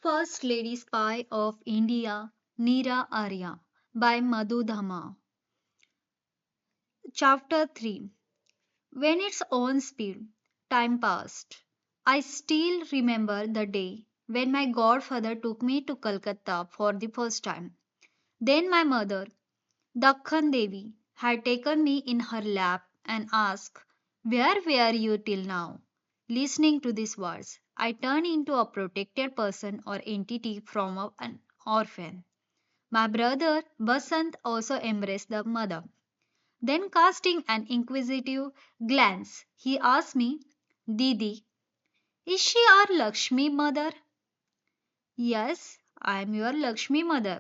First Lady Spy of India, Neera Arya by Madhu Dhama. Chapter 3. When its own speed, time passed. I still remember the day when my godfather took me to Calcutta for the first time. Then my mother, Dakhan Devi, had taken me in her lap and asked, "Where were you till now?" Listening to these words, I turned into a protected person or entity from an orphan. My brother Basant also embraced the mother. Then, casting an inquisitive glance, he asked me, "Didi, is she our Lakshmi mother?" "Yes, I am your Lakshmi mother."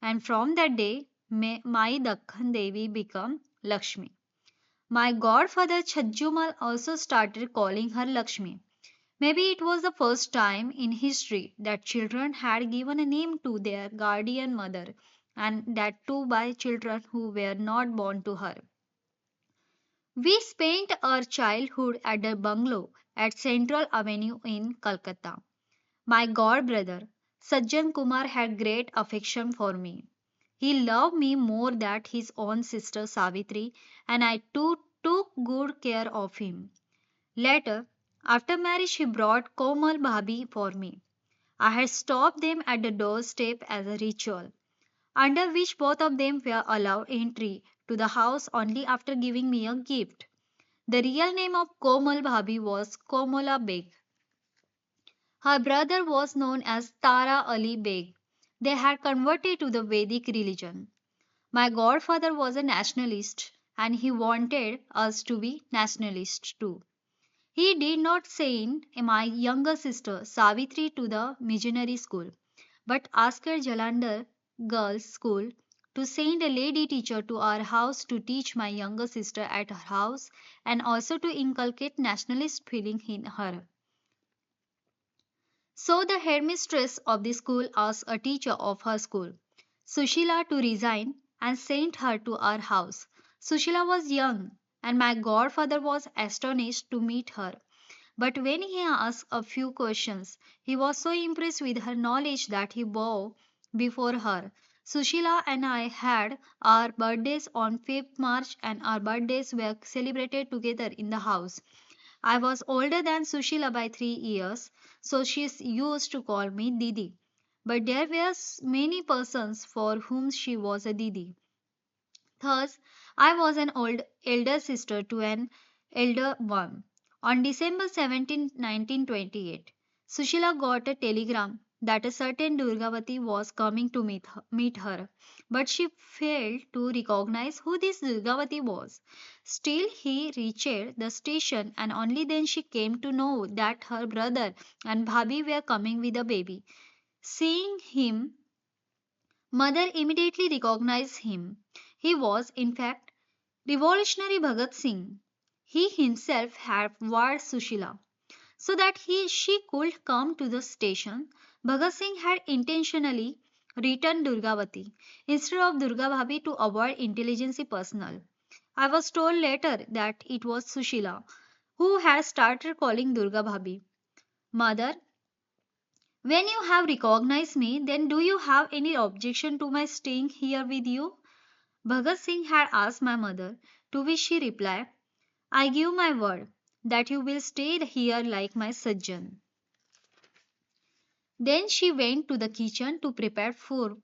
And from that day, my Dakhan Devi became Lakshmi. My godfather Chajjumal also started calling her Lakshmi. Maybe it was the first time in history that children had given a name to their guardian mother, and that too by children who were not born to her. We spent our childhood at the bungalow at Central Avenue in Calcutta. My god brother, Sajjan Kumar, had great affection for me. He loved me more than his own sister Savitri, and I too took good care of him. Later, after marriage, he brought Komal Bhabi for me. I had stopped them at the doorstep as a ritual, under which both of them were allowed entry to the house only after giving me a gift. The real name of Komal Bhabi was Komola Beg. Her brother was known as Tara Ali Beg. They had converted to the Vedic religion. My godfather was a nationalist and he wanted us to be nationalists too. He did not send my younger sister Savitri to the missionary school, but asked Jalandhar girls' school to send a lady teacher to our house to teach my younger sister at her house and also to inculcate nationalist feeling in her. So the headmistress of the school asked a teacher of her school, Sushila, to resign and sent her to our house. Sushila was young, and my godfather was astonished to meet her. But when he asked a few questions, he was so impressed with her knowledge that he bowed before her. Sushila and I had our birthdays on 5th March, and our birthdays were celebrated together in the house. I was older than Sushila by 3 years, so she used to call me Didi. But there were many persons for whom she was a Didi. Thus, I was an elder sister to an elder one. On December 17, 1928, Sushila got a telegram that a certain Durgavati was coming to meet her, but she failed to recognize who this Durgavati was. Still, he reached the station, and only then she came to know that her brother and Bhabi were coming with a baby. Seeing him, mother immediately recognized him. He was, in fact, revolutionary Bhagat Singh. He himself had warned Sushila. So that she could come to the station, Bhagat Singh had intentionally written Durgavati instead of Durga Bhabi to avoid intelligence personnel. I was told later that it was Sushila who had started calling Durga Bhabi. Mother, when you have recognized me, then do you have any objection to my staying here with you? Bhagat Singh had asked my mother, to which she replied, "I give my word that you will stay here like my Sajjan." Then she went to the kitchen to prepare food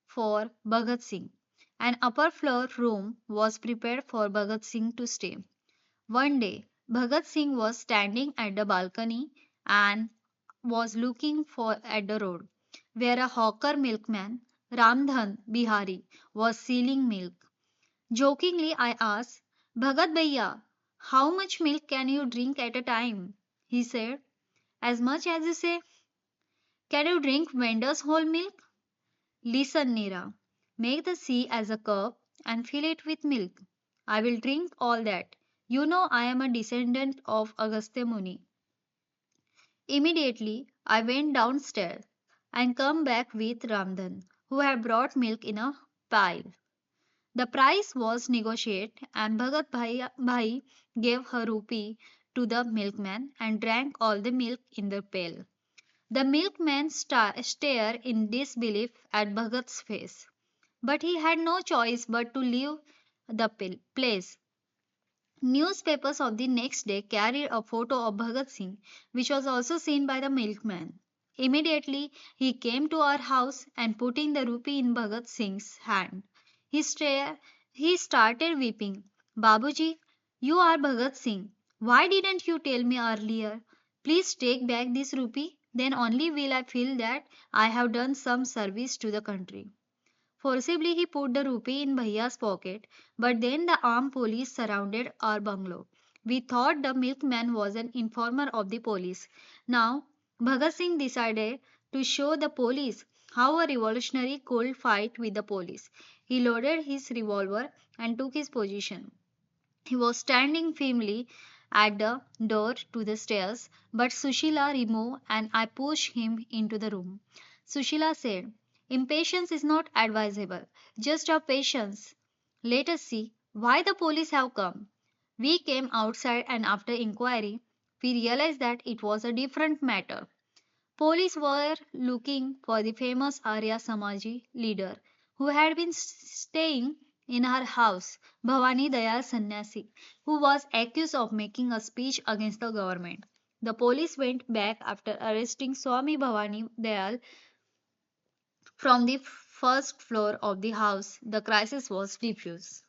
for Bhagat Singh. An upper floor room was prepared for Bhagat Singh to stay. One day, Bhagat Singh was standing at the balcony and was looking at the road, where a hawker milkman, Ramdhan Bihari, was selling milk. Jokingly, I asked, "Bhagat Bhaiya, how much milk can you drink at a time?" He said, "As much as you say." "Can you drink vendor's whole milk?" "Listen, Neera. Make the sea as a cup and fill it with milk. I will drink all that. You know I am a descendant of Agastya Muni." Immediately, I went downstairs and come back with Ramdhan, who had brought milk in a pail. The price was negotiated, and Bhai gave her rupee to the milkman and drank all the milk in the pail. The milkman stared in disbelief at Bhagat's face, but he had no choice but to leave the place. Newspapers of the next day carried a photo of Bhagat Singh, which was also seen by the milkman. Immediately, he came to our house and putting the rupee in Bhagat Singh's hand. He started weeping. Babuji, you are Bhagat Singh. Why didn't you tell me earlier? Please take back this rupee. Then only will I feel that I have done some service to the country. Forcibly, he put the rupee in Bhaiya's pocket, but then the armed police surrounded our bungalow. We thought the milkman was an informer of the police. Now, Bhagat Singh decided to show the police how a revolutionary could fight with the police. He loaded his revolver and took his position. He was standing firmly at the door to the stairs, but Sushila removed and I pushed him into the room. Sushila said, impatience is not advisable. Just have patience. Let us see why the police have come. We came outside and after inquiry, we realized that it was a different matter. Police were looking for the famous Arya Samaji leader who had been staying in her house, Bhavani Dayal Sannyasi, who was accused of making a speech against the government. The police went back after arresting Swami Bhavani Dayal from the first floor of the house. The crisis was diffused.